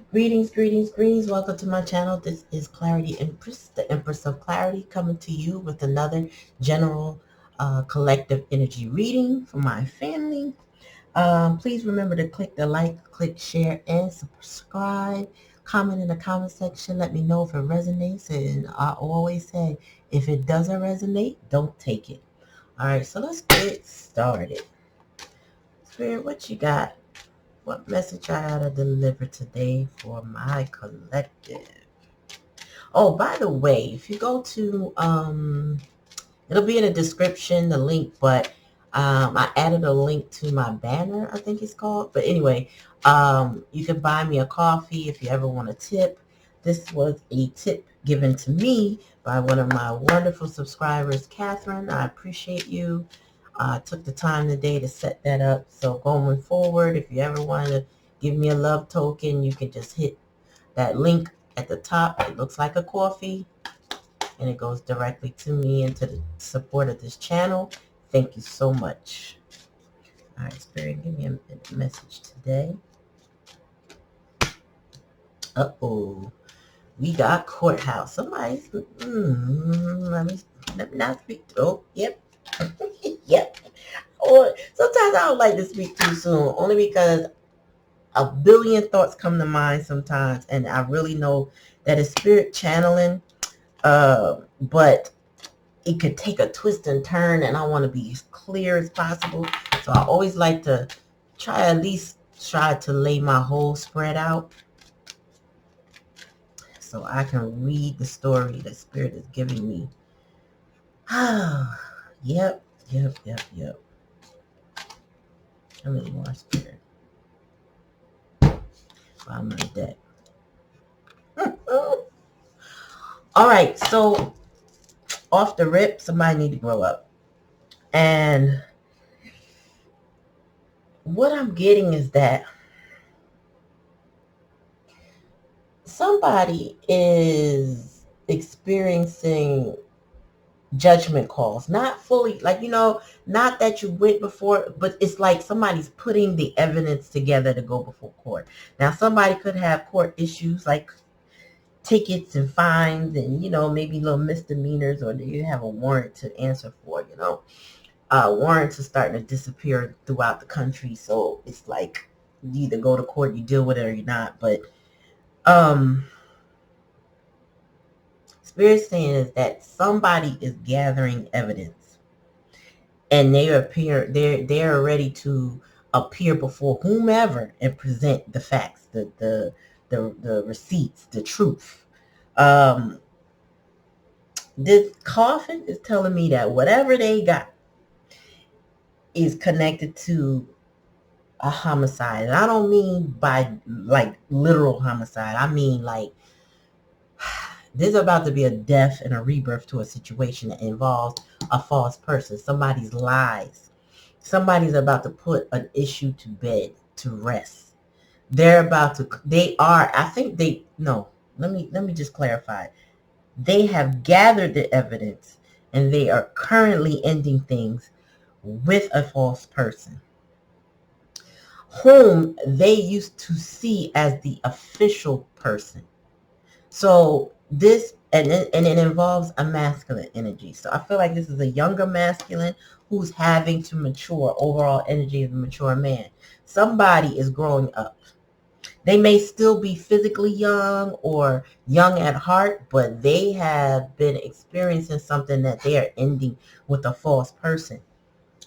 Greetings, greetings, greetings. Welcome to my channel. This is Clarityempress, the Empress of Clarity, coming to you with another general collective energy reading for my family. Please remember to click the like, click share, and subscribe. Comment in the comment section. Let me know if it resonates. And I always say, if it doesn't resonate, don't take it. All right, so let's get started. Spirit, what you got? What message I gotta deliver today for my collective? Oh, by the way, if you go to, it'll be in the description, the link, but I added a link to my banner, I think it's called. But anyway, you can buy me a coffee if you ever want a tip. This was a tip given to me by one of my wonderful subscribers, Catherine. I appreciate you. I took the time today to set that up. So going forward, if you ever want to give me a love token, you can just hit that link at the top. It looks like a coffee, and it goes directly to me and to the support of this channel. Thank you so much. All right, Spirit, give me a message today. Uh-oh. We got courthouse. Somebody's, let me not speak. Oh, yep. Yep. Or sometimes I don't like to speak too soon, only because a billion thoughts come to mind sometimes, and I really know that it's spirit channeling, but it could take a twist and turn, and I want to be as clear as possible. So I always like to at least try to lay my whole spread out so I can read the story that Spirit is giving me. Yep. How many more, Spirit? Bottom of the deck. All right, so off the rip, somebody need to grow up. And what I'm getting is that somebody is experiencing judgment calls, not fully, like, not that you went before, but it's like somebody's putting the evidence together to go before court. Now, somebody could have court issues like tickets and fines and, maybe little misdemeanors, or you have a warrant to answer for, warrants are starting to disappear throughout the country. So it's like you either go to court, you deal with it, or you're not. But Spirit saying is that somebody is gathering evidence, and they're ready to appear before whomever and present the facts, the receipts, the truth. This coffin is telling me that whatever they got is connected to a homicide. And I don't mean by like literal homicide. I mean like there's about to be a death and a rebirth to a situation that involves a false person, somebody's lies. Somebody's about to put an issue to bed, to rest. Let me just clarify. They have gathered the evidence, and they are currently ending things with a false person whom they used to see as the official person. So this, and it involves a masculine energy. So I feel like this is a younger masculine who's having to mature, overall energy of a mature man. Somebody is growing up. They may still be physically young or young at heart, but they have been experiencing something that they are ending with a false person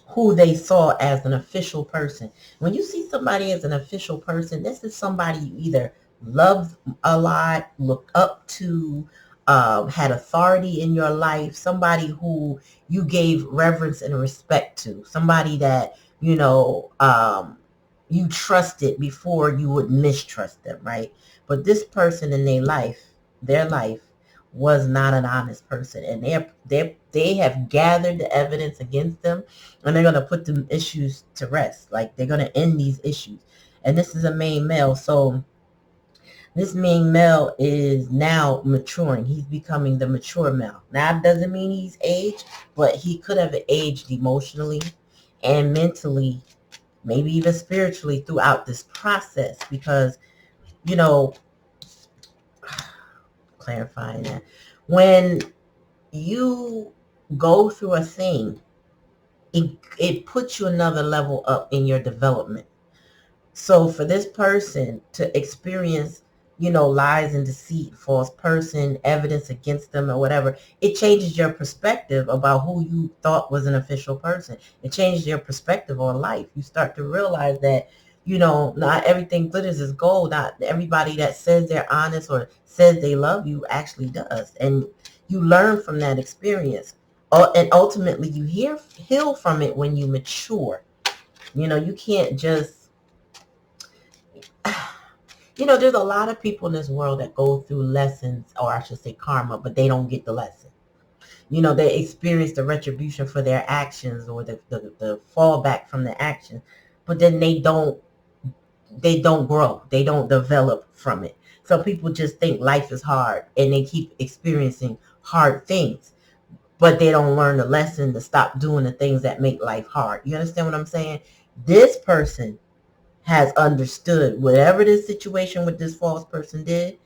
who they saw as an official person. When you see somebody as an official person, this is somebody you either loved a lot, looked up to, had authority in your life, somebody who you gave reverence and respect to, somebody that, you trusted before you would mistrust them, right? But this person in their life was not an honest person, and they have gathered the evidence against them, and they're going to put the issues to rest. Like, they're going to end these issues. And this is a main male, so this main male is now maturing. He's becoming the mature male. Now, it doesn't mean he's aged, but he could have aged emotionally and mentally, maybe even spiritually throughout this process, because clarifying that. When you go through a thing, it puts you another level up in your development. So for this person to experience, lies and deceit, false person, evidence against them or whatever, it changes your perspective about who you thought was an official person. It changes your perspective on life. You start to realize that, not everything glitters is gold. Not everybody that says they're honest or says they love you actually does. And you learn from that experience. And ultimately you heal from it when you mature. You can't just there's a lot of people in this world that go through lessons, or I should say karma, but they don't get the lesson. They experience the retribution for their actions, or the fallback from the actions, but then they don't grow. They don't develop from it. Some people just think life is hard and they keep experiencing hard things, but they don't learn the lesson to stop doing the things that make life hard. You understand what I'm saying? This person has understood whatever this situation with this false person did,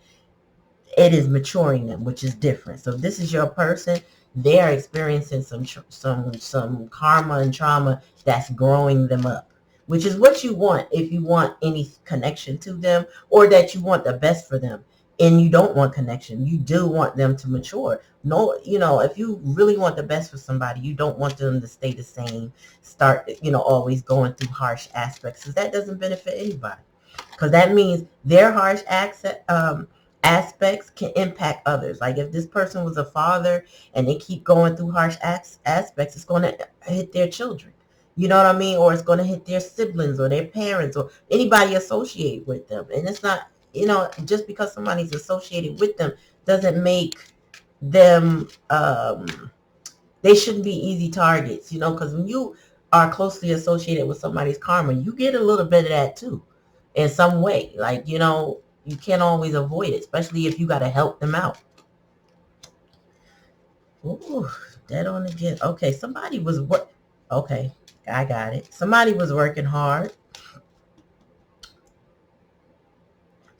it is maturing them, which is different. So if this is your person, they are experiencing some karma and trauma that's growing them up, which is what you want if you want any connection to them, or that you want the best for them and you don't want connection. You do want them to mature. No, if you really want the best for somebody, you don't want them to stay the same, start, always going through harsh aspects, because that doesn't benefit anybody. Because that means their harsh aspects can impact others. Like if this person was a father and they keep going through harsh aspects, it's going to hit their children. You know what I mean? Or it's going to hit their siblings or their parents or anybody associated with them. And it's not, just because somebody's associated with them doesn't make them, they shouldn't be easy targets, because when you are closely associated with somebody's karma, you get a little bit of that too in some way. Like, you can't always avoid it, especially if you got to help them out. Ooh, dead on again. Okay, somebody was okay, I got it. Somebody was working hard.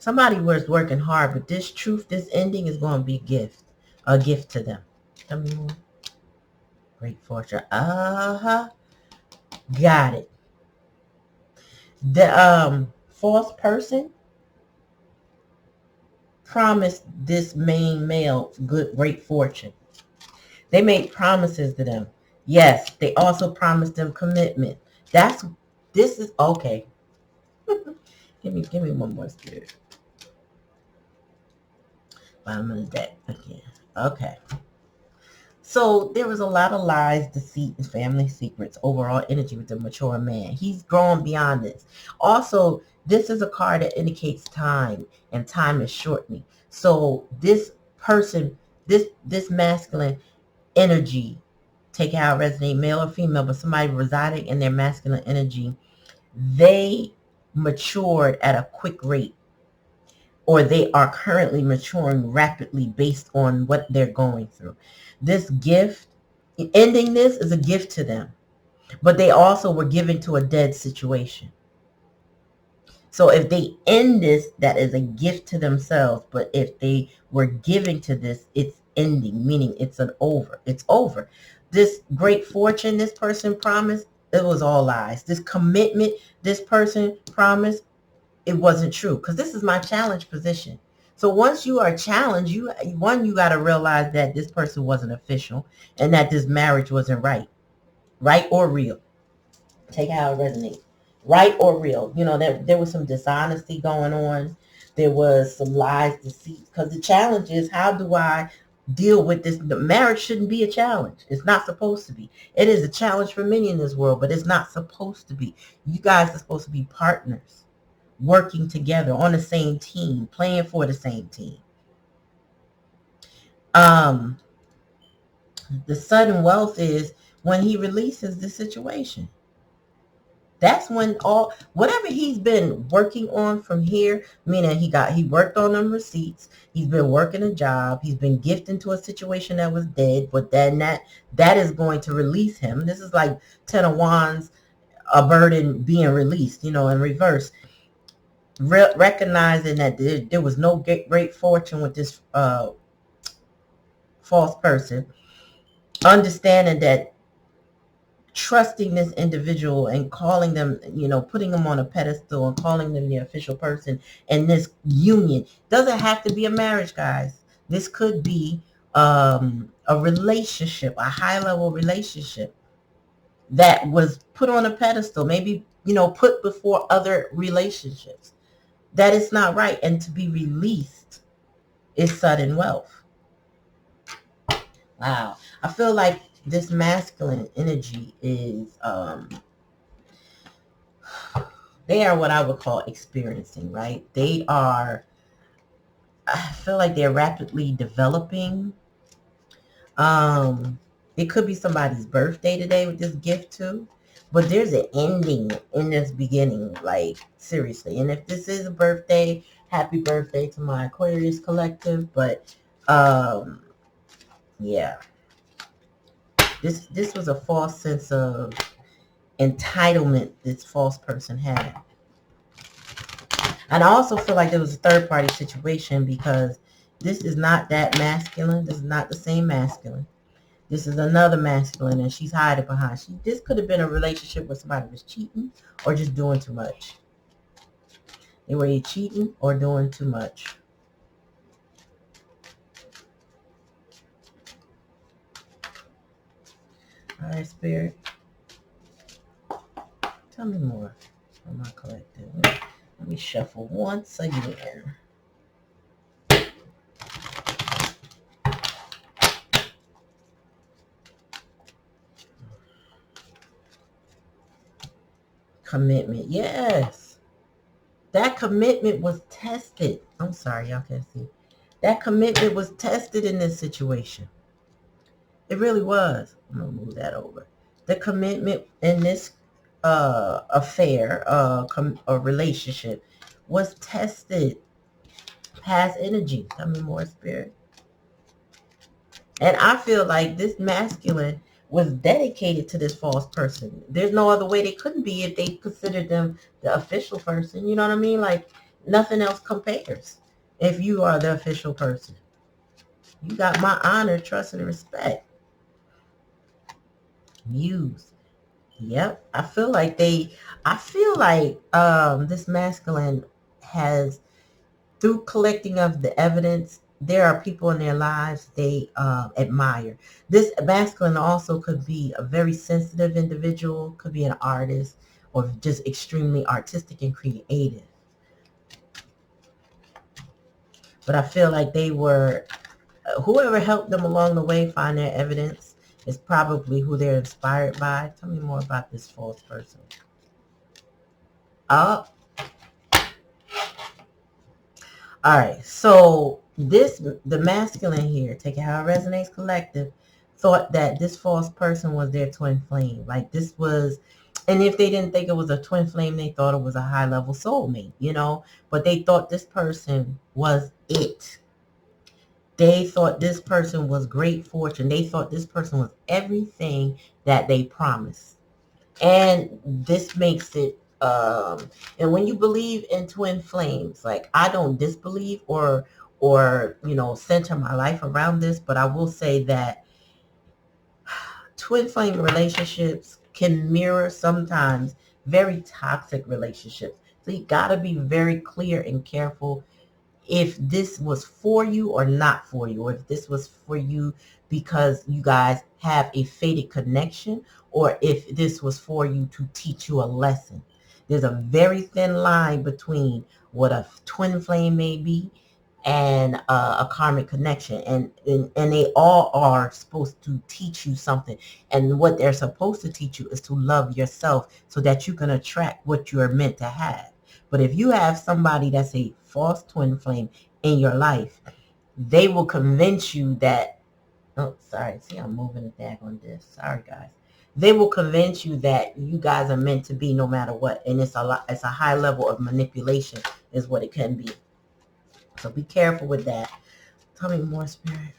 Somebody was working hard, but this ending is going to be a gift to them. Tell me more. Great fortune. Got it. The false person promised this main male great fortune. They made promises to them. Yes, they also promised them commitment. This is okay. give me one more spirit. Bottom of the deck again. Okay. So there was a lot of lies, deceit, and family secrets, overall energy with the mature man. He's grown beyond this. Also, this is a card that indicates time, and time is shortening. So this person, this masculine energy, take how it resonate, male or female, but somebody residing in their masculine energy, they matured at a quick rate, or they are currently maturing rapidly based on what they're going through. This gift, ending this is a gift to them, but they also were given to a dead situation. So if they end this, that is a gift to themselves. But if they were giving to this, it's ending, meaning it's over. It's over. This great fortune this person promised, it was all lies. This commitment this person promised, it wasn't true. Because this is my challenge position. So once you are challenged, you got to realize that this person wasn't official and that this marriage wasn't right or real. Take how it resonates. Right or real. There was some dishonesty going on. There was some lies, deceit. Because the challenge is, how do I deal with this? The marriage shouldn't be a challenge. It's not supposed to be. It is a challenge for many in this world, but it's not supposed to be. You guys are supposed to be partners, working together on the same team, playing for the same team. The sudden wealth is when he releases the situation. That's when whatever he's been working on from here, meaning he worked on them receipts, he's been working a job, he's been gifted into a situation that was dead, but then that is going to release him. This is like 10 of Wands, a burden being released, in reverse. Recognizing that there was no great fortune with this false person, understanding that trusting this individual and calling them, putting them on a pedestal and calling them the official person in this union. Doesn't have to be a marriage, guys. This could be a relationship, a high level relationship that was put on a pedestal, maybe, put before other relationships. That is not right. And to be released is sudden wealth. Wow. I feel like this masculine energy is, they are what I would call experiencing, right? I feel like they're rapidly developing. It could be somebody's birthday today with this gift too. But there's an ending in this beginning, like seriously. And if this is a birthday, happy birthday to my Aquarius collective. But yeah, this was a false sense of entitlement this false person had. And I also feel like there was a third party situation because this is not that masculine. This is not the same masculine. This is another masculine, and she's hiding behind. This could have been a relationship where somebody was cheating or just doing too much. They were either cheating or doing too much. All right, Spirit. Tell me more on my collective. Let me shuffle once again. Commitment. Yes. That commitment was tested. I'm sorry, y'all can't see. That commitment was tested in this situation. It really was. I'm going to move that over. The commitment in this affair, or relationship, was tested. Past energy. Tell me more, Spirit. And I feel like this masculine was dedicated to this false person. There's no other way they couldn't be if they considered them the official person. You know what I mean? Like, nothing else compares if you are the official person. You got my honor, trust, and respect. Muse. Yep. I feel like this masculine has, through collecting of the evidence, there are people in their lives they admire. This masculine also could be a very sensitive individual, could be an artist, or just extremely artistic and creative. But I feel like they were, whoever helped them along the way find their evidence is probably who they're inspired by. Tell me more about this false person. Oh. All right, so the masculine here, take it how it resonates collective, thought that this false person was their twin flame. Like this was, and if they didn't think it was a twin flame, they thought it was a high level soulmate, but they thought this person was it. They thought this person was great fortune. They thought this person was everything that they promised. And this makes it, and when you believe in twin flames, like I don't disbelieve or center my life around this, but I will say that twin flame relationships can mirror sometimes very toxic relationships. So you got to be very clear and careful if this was for you or not for you, or if this was for you because you guys have a fated connection, or if this was for you to teach you a lesson. There's a very thin line between what a twin flame may be and a karmic connection, and they all are supposed to teach you something, and what they're supposed to teach you is to love yourself so that you can attract what you are meant to have. But if you have somebody that's a false twin flame in your life, they will convince you that, oh, sorry, see, I'm moving it back on this. Sorry, guys. They will convince you that you guys are meant to be no matter what. And it's a high level of manipulation is what it can be. So be careful with that. Tell me more, Spirit.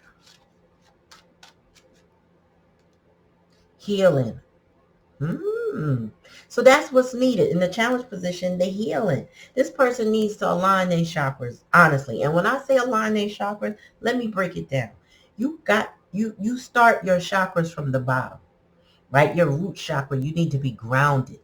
Healing. So that's what's needed in the challenge position, the healing. This person needs to align their chakras, honestly. And when I say align their chakras, let me break it down. You got you start your chakras from the bottom, right? Your root chakra, you need to be grounded.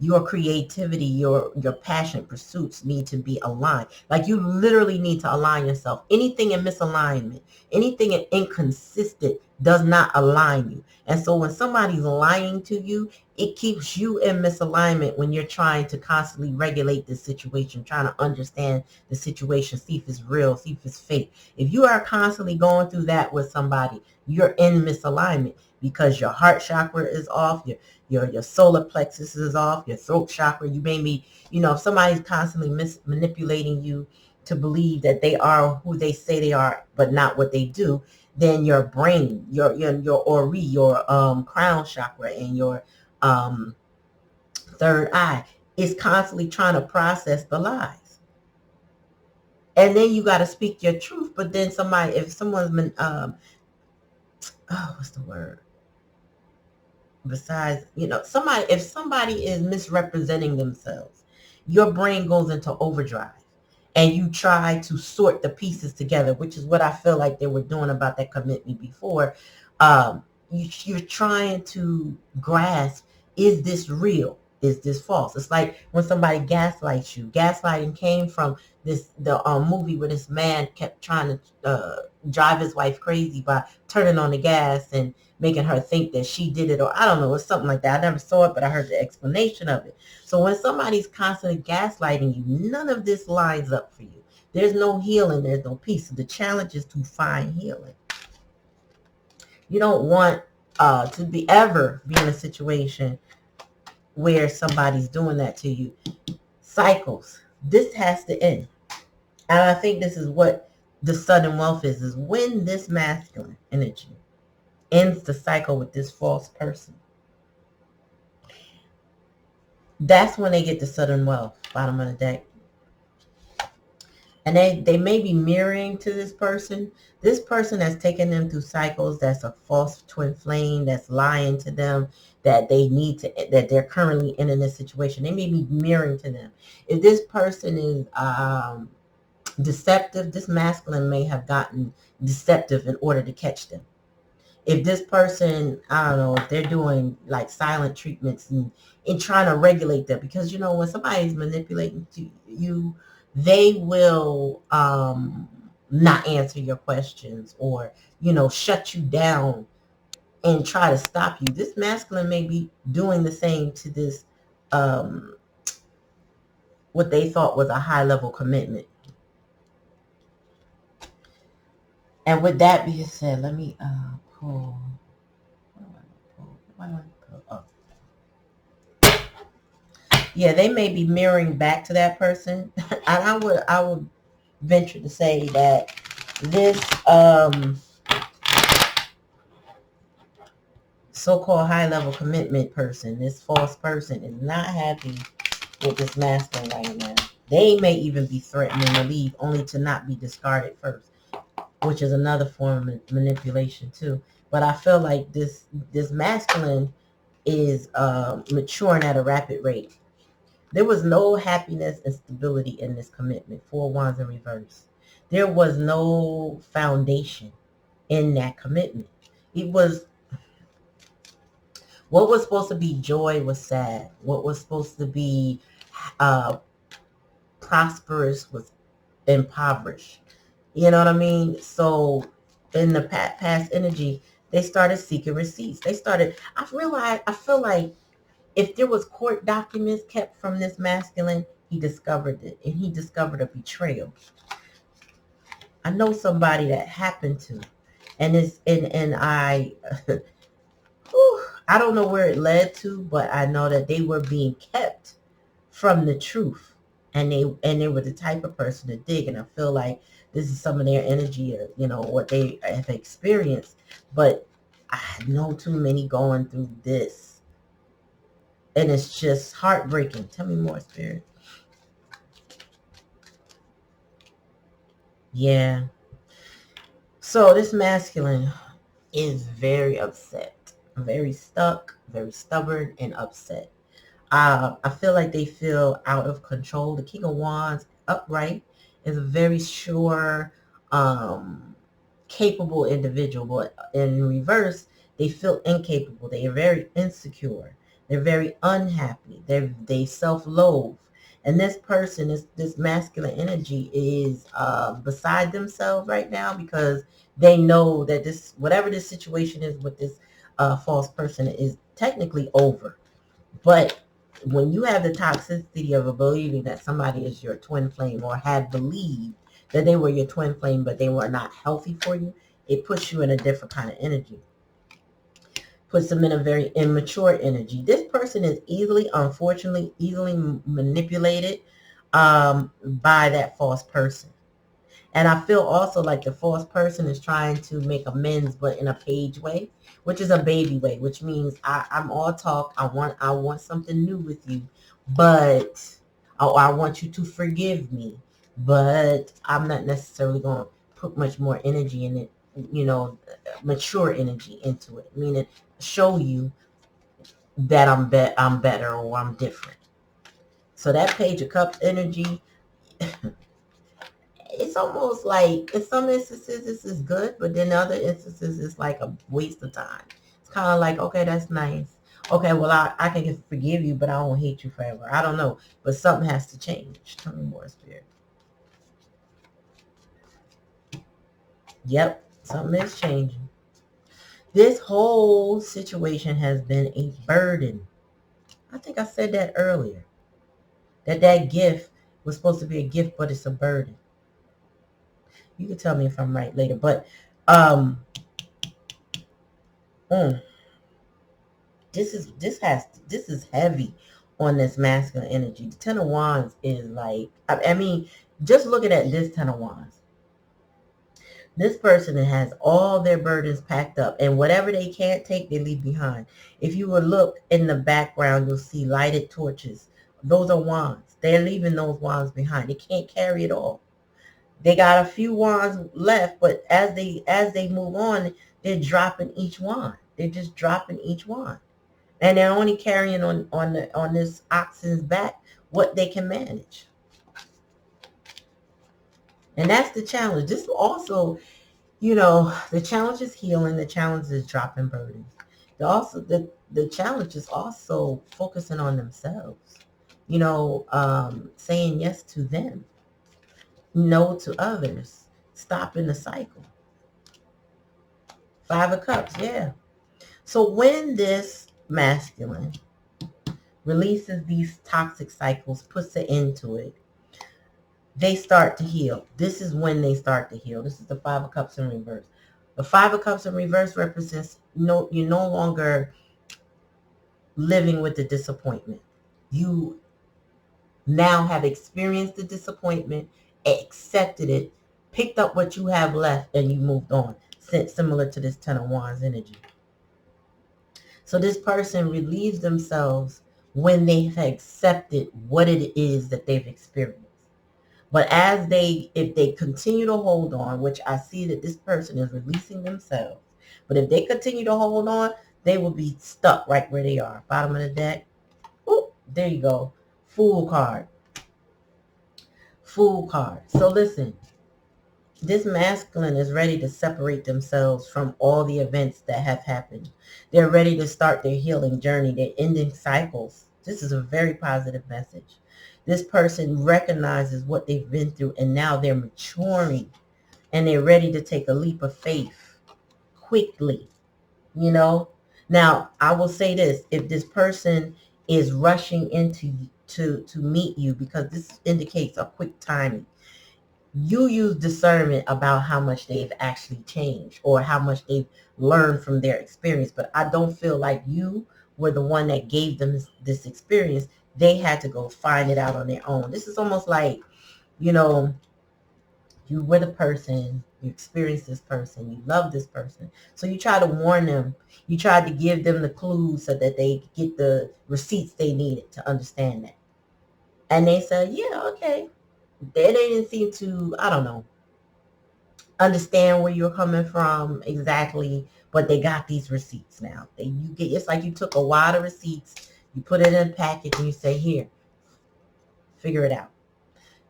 Your creativity, your passion pursuits need to be aligned. Like you literally need to align yourself. Anything in misalignment, anything inconsistent does not align you. And so when somebody's lying to you, it keeps you in misalignment when you're trying to constantly regulate the situation, trying to understand the situation, see if it's real, see if it's fake. If you are constantly going through that with somebody, you're in misalignment because your heart chakra is off, your solar plexus is off, your throat chakra. You may be, if somebody's constantly manipulating you to believe that they are who they say they are, but not what they do, then your brain, your ori, your crown chakra, and your third eye is constantly trying to process the lies. And then you got to speak your truth. But then if someone's been, what's the word? Besides, if somebody is misrepresenting themselves, your brain goes into overdrive and you try to sort the pieces together, which is what I feel like they were doing about that commitment before. You're trying to grasp, is this real? Is this false? It's like when somebody gaslights you. Gaslighting came from the movie where this man kept trying to drive his wife crazy by turning on the gas and making her think that she did it, or I don't know, it's something like that. I never saw it, but I heard the explanation of it. So when somebody's constantly gaslighting you, none of this lines up for you. There's no healing, there's no peace. So the challenge is to find healing. You don't want to ever be in a situation where somebody's doing that to you. Cycles. This has to end. And I think this is what the sudden wealth is when this masculine energy ends the cycle with this false person. That's when they get the sudden wealth, bottom of the deck. And they may be mirroring to this person. This person has taken them through cycles. That's a false twin flame that's lying to them that that they're currently in this situation. They may be mirroring to them. If this person is deceptive, this masculine may have gotten deceptive in order to catch them. If this person, I don't know, if they're doing like silent treatments and trying to regulate them, because when somebody's manipulating you, they will not answer your questions or shut you down and try to stop you. This masculine may be doing the same to this what they thought was a high level commitment. And with that being said, let me pull. Yeah, they may be mirroring back to that person. And I would venture to say that this so-called high-level commitment person, this false person, is not happy with this masculine right now. They may even be threatening to leave only to not be discarded first, which is another form of manipulation too. But I feel like this masculine is maturing at a rapid rate. There was no happiness and stability in this commitment. 4 wands in reverse. There was no foundation in that commitment. It was, what was supposed to be joy was sad. What was supposed to be prosperous was impoverished. You know what I mean? So in the past energy, they started seeking receipts. I feel like if there was court documents kept from this masculine, he discovered it, and he discovered a betrayal. I know somebody that happened to, and I I don't know where it led to, but I know that they were being kept from the truth, and they were the type of person to dig. And I feel like this is some of their energy, what they have experienced. But I know too many going through this. And it's just heartbreaking. Tell me more, Spirit. Yeah. So this masculine is very upset, very stuck, very stubborn, and upset. I feel like they feel out of control. The King of Wands upright is a very sure, capable individual, but in reverse, they feel incapable. They are very insecure. They're very unhappy. They self-loathe. And this person, this masculine energy is beside themselves right now because they know that this, whatever this situation is with this false person, is technically over. But when you have the toxicity of believing that somebody is your twin flame, or had believed that they were your twin flame, but they were not healthy for you, it puts you in a different kind of energy. Puts them in a very immature energy. This person is unfortunately, easily manipulated by that false person. And I feel also like the false person is trying to make amends, but in a page way, which is a baby way, which means I'm all talk. I want something new with you, but I want you to forgive me, but I'm not necessarily going to put much more energy in it, mature energy into it, meaning show you that I'm better or I'm different. So that Page of Cups energy, it's almost like in some instances this is good, but then other instances it's like a waste of time. It's kind of like, okay, that's nice. Okay, well, I can forgive you, but I won't hate you forever. I don't know, but something has to change. Tell me more, Spirit. Yep, something is changing. This whole situation has been a burden. I think I said that earlier. That gift was supposed to be a gift, but it's a burden. You can tell me if I'm right later, but this is heavy on this masculine energy. The Ten of Wands is like, I mean, just looking at this Ten of Wands, this person has all their burdens packed up, and whatever they can't take, they leave behind. If you would look in the background, you'll see lighted torches. Those are wands. They're leaving those wands behind. They can't carry it all. They got a few wands left, but as they move on, they're dropping each wand. They're just dropping each wand. And they're only carrying on this oxen's back what they can manage. And that's the challenge. This also, the challenge is healing. The challenge is dropping burdens. The challenge is also focusing on themselves. Saying yes to them, no to others, stopping the cycle. Five of Cups, yeah. So when this masculine releases these toxic cycles, puts an end to it, they start to heal. This is when they start to heal. This is the Five of Cups in reverse. The Five of Cups in reverse represents you're no longer living with the disappointment. You now have experienced the disappointment, accepted it, picked up what you have left, and you moved on. Similar to this Ten of Wands energy. So this person relieves themselves when they have accepted what it is that they've experienced. But if they continue to hold on, which I see that this person is releasing themselves, but if they continue to hold on, they will be stuck right where they are. Bottom of the deck. Oh, there you go. Fool card. Fool card. So listen, this masculine is ready to separate themselves from all the events that have happened. They're ready to start their healing journey. They're ending cycles. This is a very positive message. This person recognizes what they've been through, and now they're maturing, and they're ready to take a leap of faith quickly. Now, I will say this. If this person is rushing to meet you, because this indicates a quick timing, you use discernment about how much they've actually changed or how much they've learned from their experience. But I don't feel like you were the one that gave them this experience. They had to go find it out on their own. This is almost like, you were the person, you experienced this person, you love this person. So you try to warn them. You tried to give them the clues so that they could get the receipts they needed to understand that. And they said, yeah, okay. They didn't seem to, I don't know, understand where you're coming from exactly, but they got these receipts now. It's like you took a wad of receipts, you put it in a package, and you say, here, figure it out.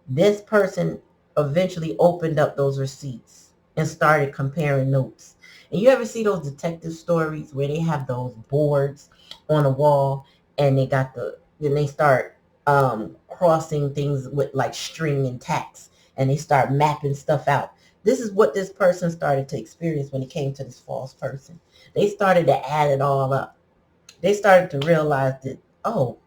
This person eventually opened up those receipts and started comparing notes. And you ever see those detective stories where they have those boards on a wall and then they start crossing things with like string and tacks, and they start mapping stuff out. This is what this person started to experience when it came to this false person. They started to add it all up. They started to realize that, oh,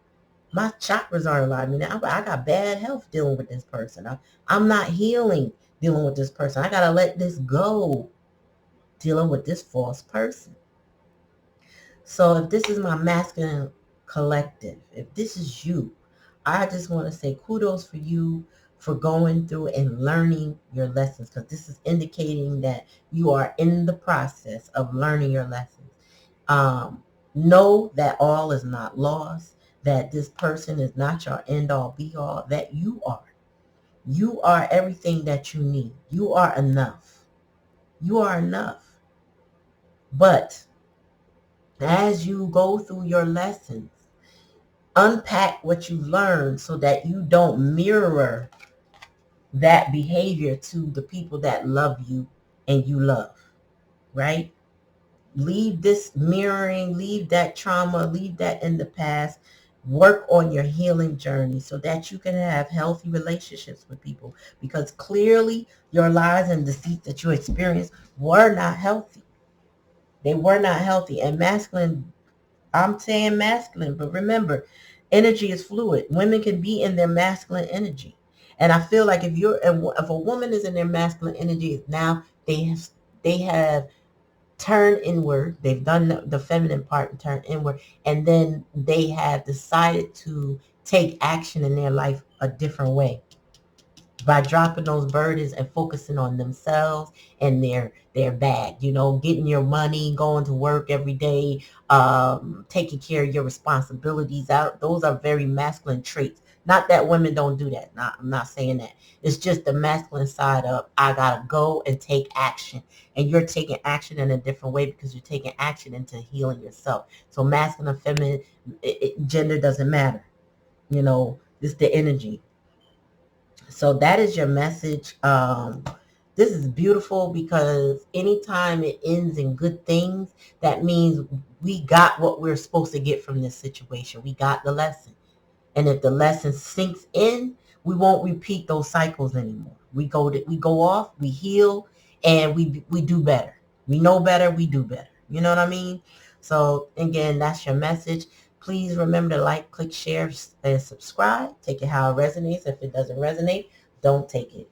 my chakras aren't aligned. I got bad health dealing with this person. I'm not healing dealing with this person. I got to let this go dealing with this false person. So if this is my masculine collective, if this is you, I just want to say kudos for you for going through and learning your lessons, because this is indicating that you are in the process of learning your lessons. Know that all is not lost, that this person is not your end all be all, that you are. You are everything that you need. You are enough. You are enough. But as you go through your lessons, unpack what you've learned so that you don't mirror that behavior to the people that love you and you love, right? Leave this mirroring, leave that trauma, leave that in the past. Work on your healing journey so that you can have healthy relationships with people, because clearly your lies and deceit that you experienced were not healthy. They were not healthy. And masculine, I'm saying masculine, but remember, energy is fluid. Women can be in their masculine energy. And I feel like if a woman is in their masculine energy, now they have turned inward. They've done the feminine part and turned inward. And then they have decided to take action in their life a different way, by dropping those burdens and focusing on themselves and their bag, getting your money, going to work every day, taking care of your responsibilities out. Those are very masculine traits. Not that women don't do that. I'm not saying that. It's just the masculine side of, I gotta go and take action. And you're taking action in a different way because you're taking action into healing yourself. So masculine, feminine, gender doesn't matter. It's the energy. So that is your message. This is beautiful because anytime it ends in good things, that means we got what we're supposed to get from this situation. We got the lesson. And if the lesson sinks in, we won't repeat those cycles anymore. We go off, we heal, and we do better. We know better, we do better. You know what I mean? So again, that's your message. Please remember to like, click, share, and subscribe. Take it how it resonates. If it doesn't resonate, don't take it.